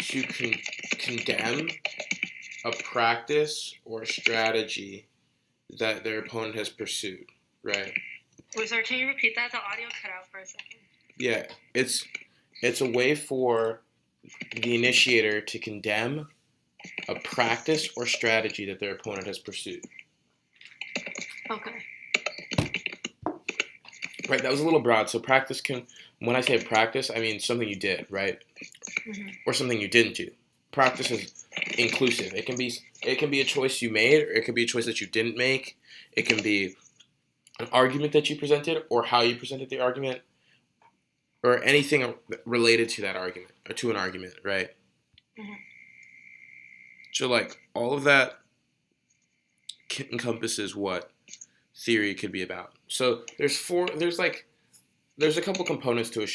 to condemn a practice or a strategy that their opponent has pursued, right? Wait, sorry, can you repeat that? The audio cut out for a second. Yeah, it's a way for the initiator to condemn a practice or strategy that their opponent has pursued. Okay. Right, that was a little broad. So practice when I say practice, I mean something you did, right? Mm-hmm. Or something you didn't do. Practice is inclusive. It can be a choice you made, or it can be a choice that you didn't make. It can be an argument that you presented, or how you presented the argument, or anything related to that argument, or to an argument, right? Mm-hmm. So, like, all of that encompasses what theory could be about. So there's a couple components to a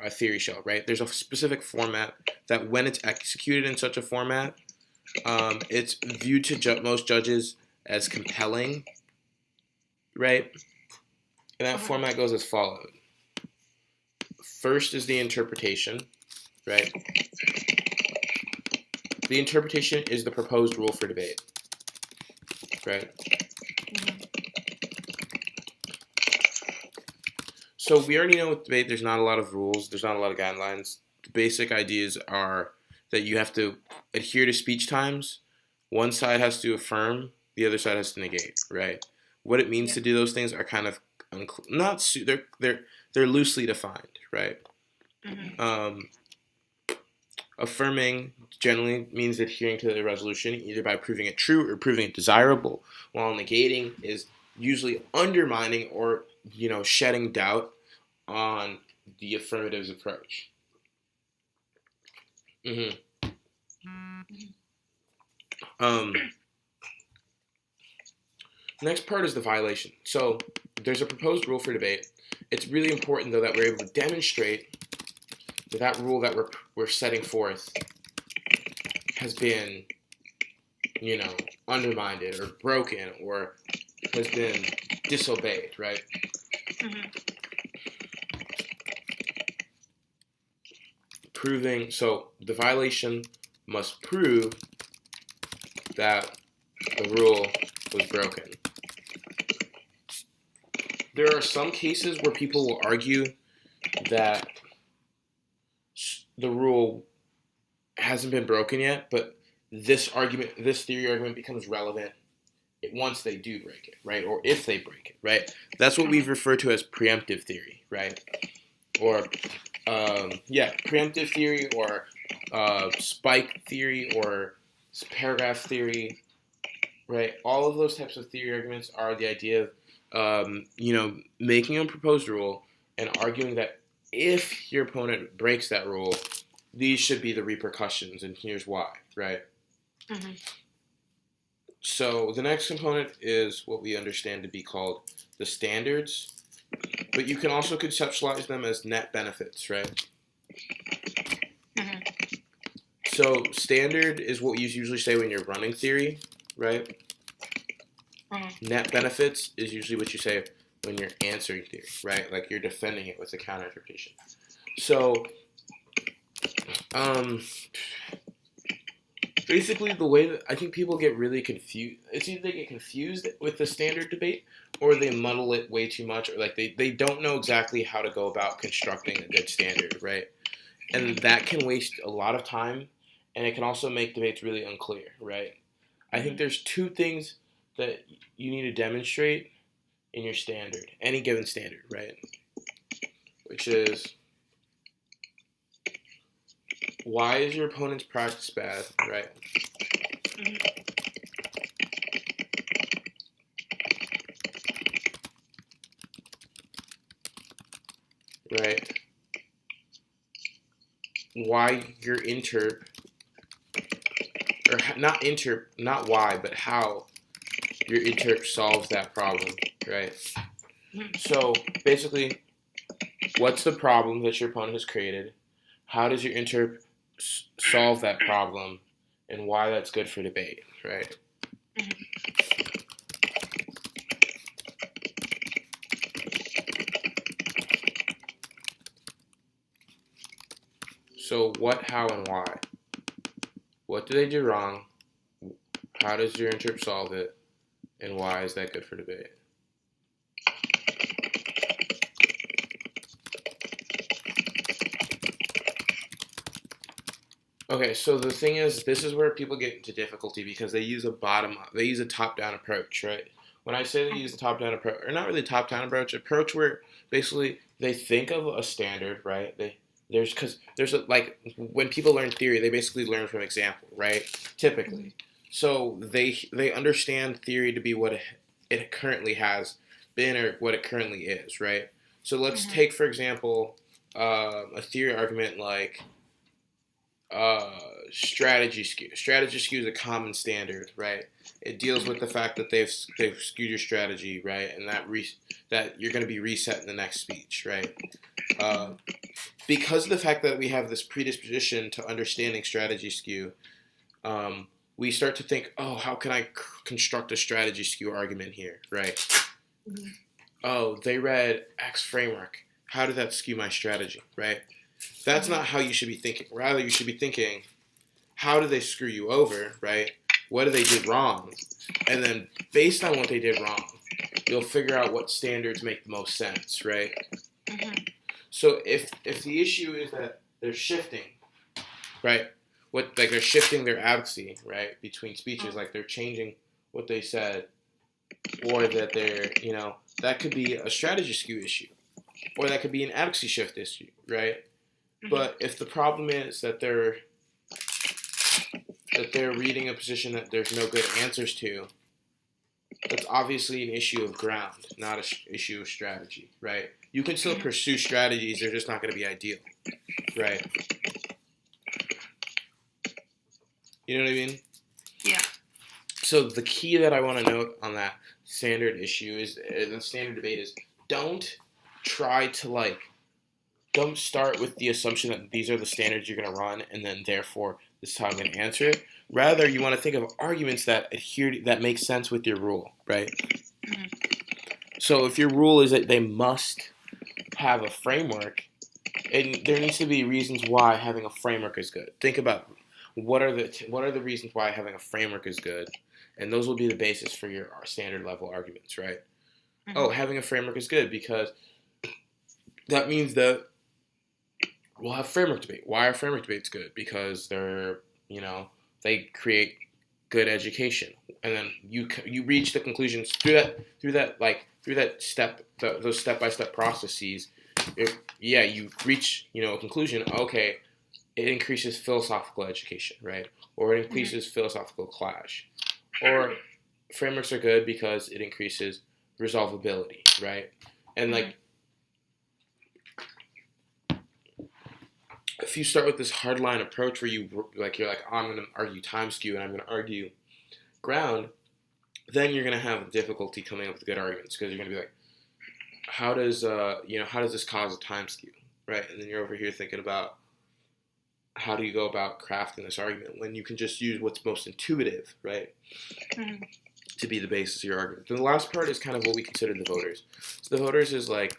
theory shell, right? There's a specific format that when it's executed in such a format, it's viewed to most judges as compelling, right? And that format goes as follows. First is the interpretation, right? The interpretation is the proposed rule for debate, right? So we already know with debate there's not a lot of rules, there's not a lot of guidelines. The basic ideas are that you have to adhere to speech times. One side has to affirm, the other side has to negate, right? What it means to do those things are kind of they're loosely defined, right? Mm-hmm. Affirming generally means adhering to the resolution either by proving it true or proving it desirable, while negating is usually undermining or shedding doubt on the affirmative's approach. Mm-hmm. Next part is the violation. So there's a proposed rule for debate. It's really important, though, that we're able to demonstrate that that rule that we're setting forth has been, undermined or broken or has been disobeyed, right? Mm-hmm. So the violation must prove that the rule was broken. There are some cases where people will argue that the rule hasn't been broken yet, but this theory argument becomes relevant once they do break it, right? Or if they break it, right? That's what we've referred to as preemptive theory, right? Or, preemptive theory or spike theory or paragraph theory, right? All of those types of theory arguments are the idea of, making a proposed rule and arguing that if your opponent breaks that rule, these should be the repercussions, and here's why, right? Mm-hmm. So the next component is what we understand to be called the standards, but you can also conceptualize them as net benefits, right? Mm-hmm. So standard is what you usually say when you're running theory, right? Mm-hmm. Net benefits is usually what you say when you're answering theory, right? Like you're defending it with a counter-interpretation. So, basically the way that I think people get really confused, it's either they get confused with the standard debate or they muddle it way too much, or like they don't know exactly how to go about constructing a good standard, right? And that can waste a lot of time, and it can also make debates really unclear, right? I think there's two things that you need to demonstrate in your standard, any given standard, right? Which is, why is your opponent's practice bad, right? Right? Why your not why, but how your interp solves that problem, right? So basically, what's the problem that your opponent has created? How does your interp solve that problem, and why that's good for debate, right? So what, how, and why? What do they do wrong? How does your interp solve it? And why is that good for debate? Okay, so the thing is, this is where people get into difficulty because they use a top-down approach, right? When I say they use a top-down approach, or not really top-down approach where basically they think of a standard, right? Like when people learn theory, they basically learn from example, right? Typically, so they understand theory to be what it currently has been or what it currently is, right? So let's take for example a theory argument like strategy skew. Strategy skew is a common standard, right? It deals with the fact that they've skewed your strategy, right, and that you're going to be reset in the next speech, right? Because of the fact that we have this predisposition to understanding strategy skew, we start to think, oh, how can I construct a strategy skew argument here, right? Mm-hmm. Oh, they read X framework. How did that skew my strategy, right? That's not how you should be thinking. Rather, you should be thinking, how do they screw you over, right? What do they do wrong? And then, based on what they did wrong, you'll figure out what standards make the most sense, right? Mm-hmm. So if the issue is that they're shifting, right? They're shifting their advocacy, right, between speeches, like they're changing what they said, or that they're, that could be a strategy skew issue, or that could be an advocacy shift issue, right? But if the problem is that they're reading a position that there's no good answers to, that's obviously an issue of ground, not an issue of strategy, right? You can still pursue strategies, they're just not going to be ideal, right? You know what I mean? Yeah. So the key that I want to note on that standard issue is, the standard debate is, don't start with the assumption that these are the standards you're going to run, and then therefore this is how I'm going to answer it. Rather, you want to think of arguments that make sense with your rule, right? Mm-hmm. So if your rule is that they must have a framework, and there needs to be reasons why having a framework is good. Think about what are the reasons why having a framework is good, and those will be the basis for your standard level arguments, right? Mm-hmm. Oh, having a framework is good because that means that we'll have framework debate. Why are framework debates good? Because they create good education, and then you reach the conclusions through that step, those step-by-step processes. You reach a conclusion. Okay, it increases philosophical education, right? Or it increases philosophical clash. Or frameworks are good because it increases resolvability, right? And if you start with this hardline approach where you're like, I'm going to argue time skew and I'm going to argue ground, then you're going to have difficulty coming up with good arguments because you're going to be like, how does this cause a time skew, right? And then you're over here thinking about how do you go about crafting this argument when you can just use what's most intuitive, right? Mm-hmm. To be the basis of your argument. Then the last part is kind of what we consider the voters. So the voters is like,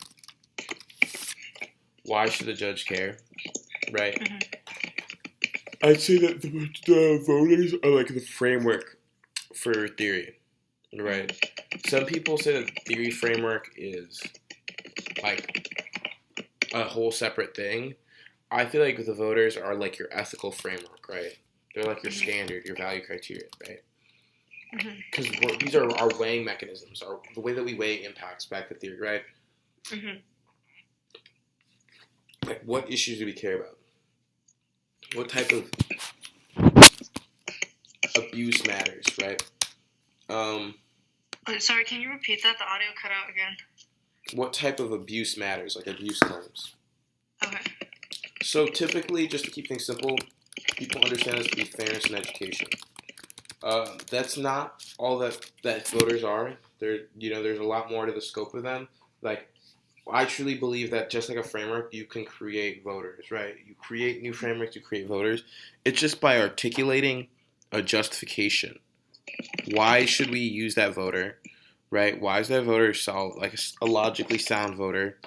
why should the judge care? Right. Mm-hmm. I'd say that the voters are like the framework for theory, right? Some people say that the theory framework is like a whole separate thing. I feel like the voters are like your ethical framework, right? They're like your standard, your value criteria, right? Because these are our weighing mechanisms, the way that we weigh impacts back to theory, right? Mm-hmm. Like, what issues do we care about? What type of abuse matters, right? Sorry, can you repeat that? The audio cut out again. What type of abuse matters, like abuse claims? Okay. So typically, just to keep things simple, people understand this to be fairness and education. That's not all that voters are. There's a lot more to the scope of them. Like, I truly believe that just like a framework, you can create voters, right? You create new frameworks, you create voters. It's just by articulating a justification. Why should we use that voter, right? Why is that voter like a logically sound voter?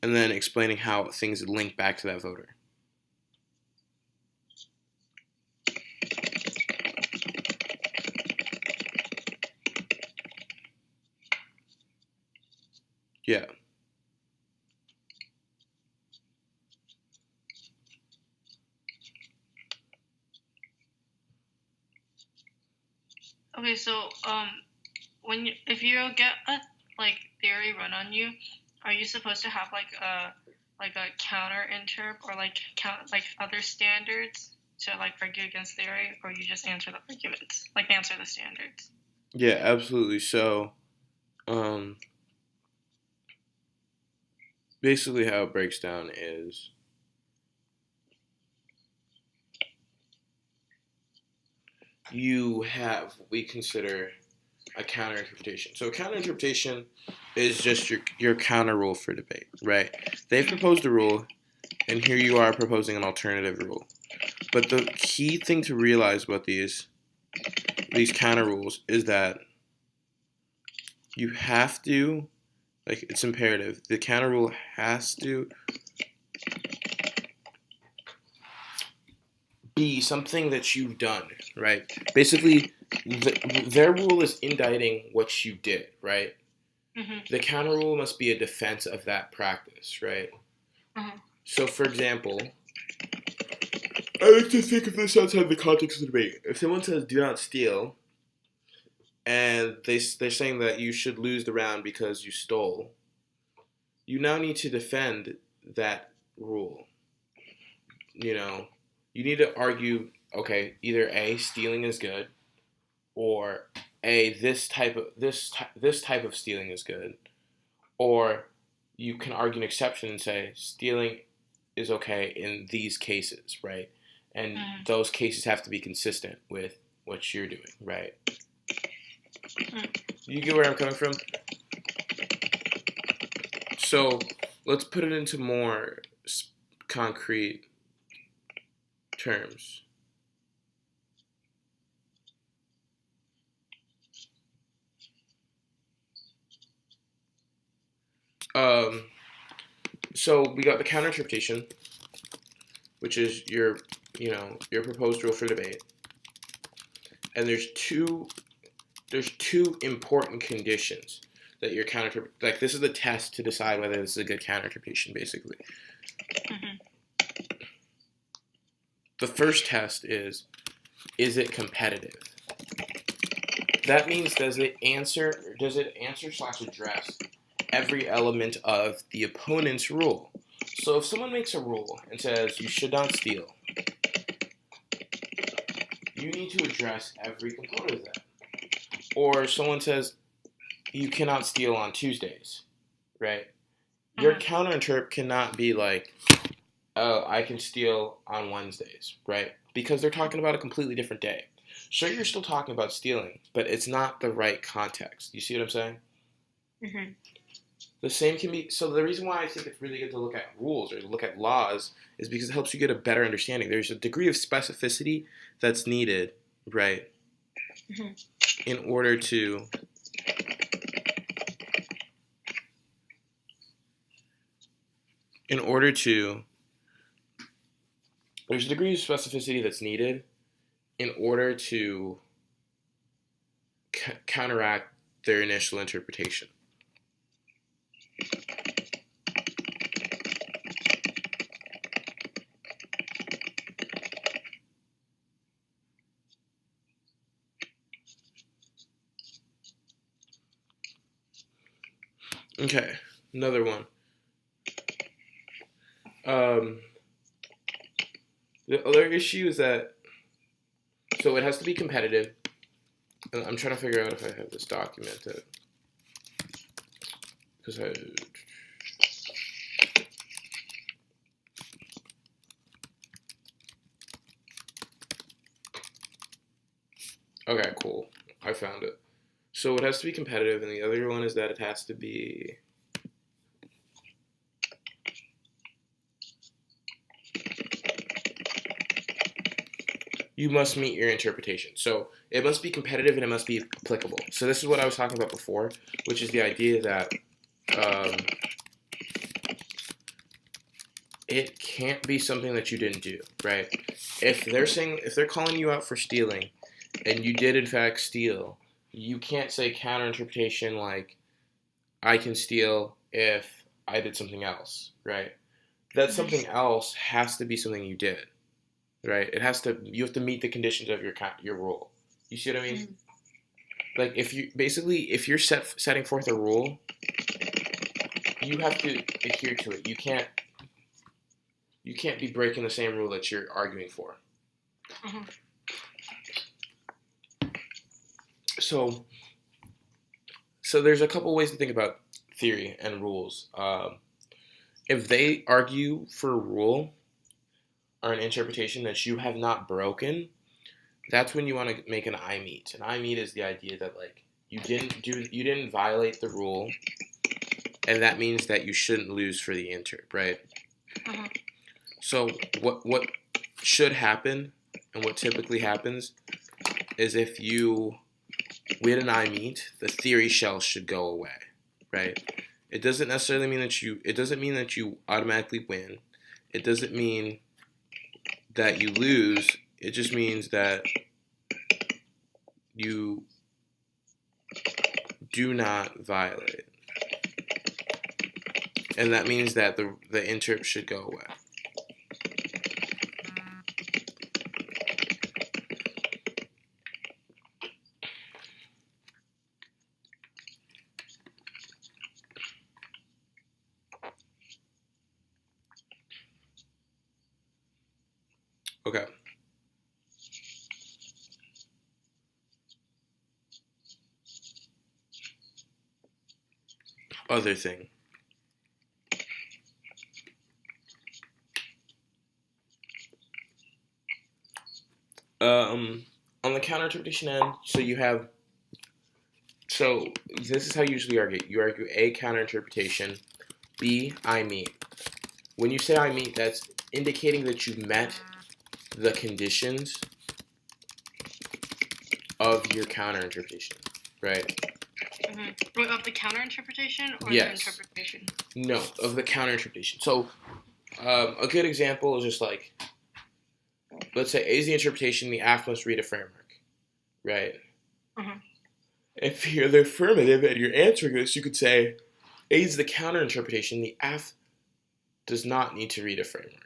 And then explaining how things link back to that voter. Yeah. Okay, so if you get a theory run on you, are you supposed to have a counter interp or other standards to argue against theory, or you just answer the arguments, answer the standards? Yeah, absolutely. So, basically how it breaks down is you have what we consider a counter-interpretation. So a counter-interpretation is just your counter rule for debate, right? They've proposed a rule, and here you are proposing an alternative rule. But the key thing to realize about these counter rules is that you have to, it's imperative. The counter rule has to be something that you've done, right? Basically, their rule is indicting what you did, right? Mm-hmm. The counter rule must be a defense of that practice, right? Mm-hmm. So, for example, I like to think of this outside the context of the debate. If someone says, do not steal, and they're saying that you should lose the round because you stole, you now need to defend that rule. You need to argue, okay, either A, stealing is good, or A, this type of stealing is good, or you can argue an exception and say stealing is okay in these cases, right? And those cases have to be consistent with what you're doing, right? You get where I'm coming from? So let's put it into more concrete terms. So we got the counter-interpretation, which is your proposed rule for debate. And there's two important conditions that your counter, this is the test to decide whether this is a good counter-interpretation, basically. Mm-hmm. The first test is it competitive? That means does it answer / address every element of the opponent's rule? So if someone makes a rule and says you should not steal, you need to address every component of that. Or someone says you cannot steal on Tuesdays, right? Your counter-interp cannot be like, oh, I can steal on Wednesdays, right? Because they're talking about a completely different day. Sure, you're still talking about stealing, but it's not the right context. You see what I'm saying? Mm-hmm. The same can be, so the reason why I think it's really good to look at rules or look at laws is because it helps you get a better understanding. There's a degree of specificity that's needed, right? Mm-hmm. In order to there's a degree of specificity that's needed in order to counteract their initial interpretation. Okay, another one. The other issue is that, so it has to be competitive. And I'm trying to figure out if I have this documented. Because okay, cool. I found it. So it has to be competitive, and the other one is that it has to be you must meet your interpretation. So it must be competitive and it must be applicable. So this is what I was talking about before, which is the idea that it can't be something that you didn't do, right? If they're calling you out for stealing and you did in fact steal, you can't say counter interpretation like I can steal if I did something else, right? That something else has to be something you did, right? You have to meet the conditions of your rule. You see what I mean? Like if you're setting forth a rule, you have to adhere to it. You can't be breaking the same rule that you're arguing for. So there's a couple ways to think about theory and rules. If they argue for a rule or an interpretation that you have not broken, that's when you want to make an I meet. An I meet is the idea that like you didn't violate the rule, and that means that you shouldn't lose for the interp, right? So what should happen, and what typically happens, is if you win an I meet, the theory shell should go away, right? It doesn't necessarily mean that you automatically win. It doesn't mean that you lose. It just means that you do not violate. And that means that the interp should go away. Okay. Other thing. On the counter-interpretation end, so this is how you usually argue. You argue A, counter-interpretation, B, I meet. When you say I meet, that's indicating that you've met the conditions of your counter-interpretation, right? Of the counter-interpretation or Yes. the interpretation? No, of the counter-interpretation. So a good example is just like, let's say A is the interpretation, the AF must read a framework, right? If you're the affirmative and you're answering this, you could say A is the counter-interpretation, the AF does not need to read a framework.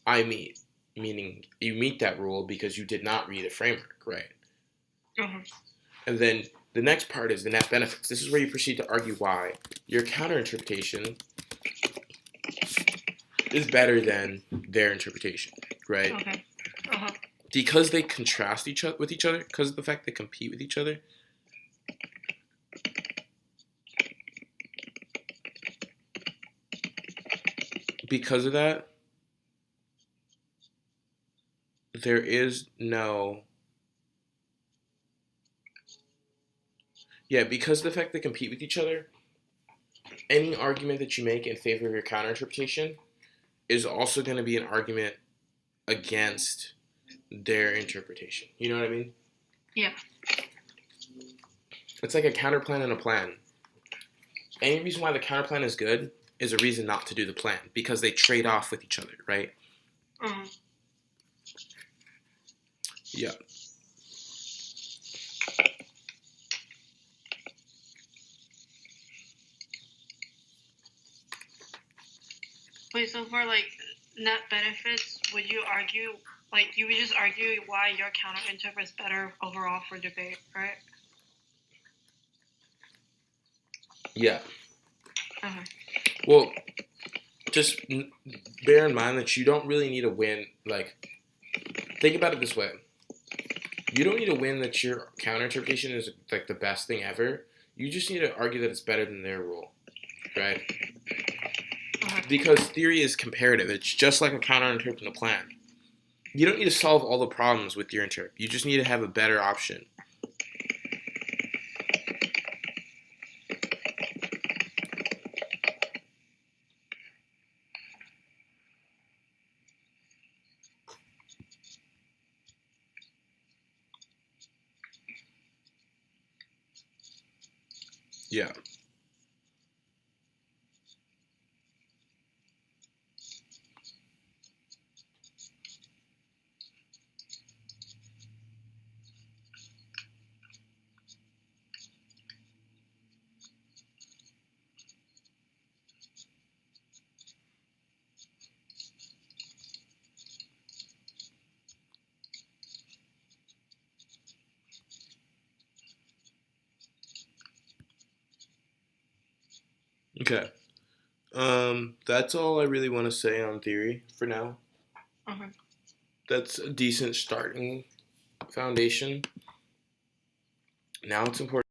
I meet, meaning you meet that rule because you did not read a framework, right? And then the next part is the net benefits. This is where you proceed to argue why your counter-interpretation is better than their interpretation, right? Because they contrast with each other, because of the fact they compete with each other. Because of that, there is no... Yeah, because of the fact they compete with each other, any argument that you make in favor of your counter-interpretation is also going to be an argument against their interpretation. You know what I mean? Yeah. It's like a counterplan and a plan. Any reason why the counterplan is good is a reason not to do the plan, because they trade off with each other, right? Yeah. Wait, so for like net benefits, would you argue, like you would just argue why your counter-interp is better overall for debate, right? Yeah. Well, just bear in mind that you don't really need to win. Like, think about it this way. You don't need to win that your counter-interpretation is like the best thing ever. You just need to argue that it's better than their rule, right? Because theory is comparative. It's just like a counter-interp and a plan. You don't need to solve all the problems with your interp. You just need to have a better option. Yeah. Okay. That's all I really want to say on theory for now. Okay. That's a decent starting foundation. Now it's important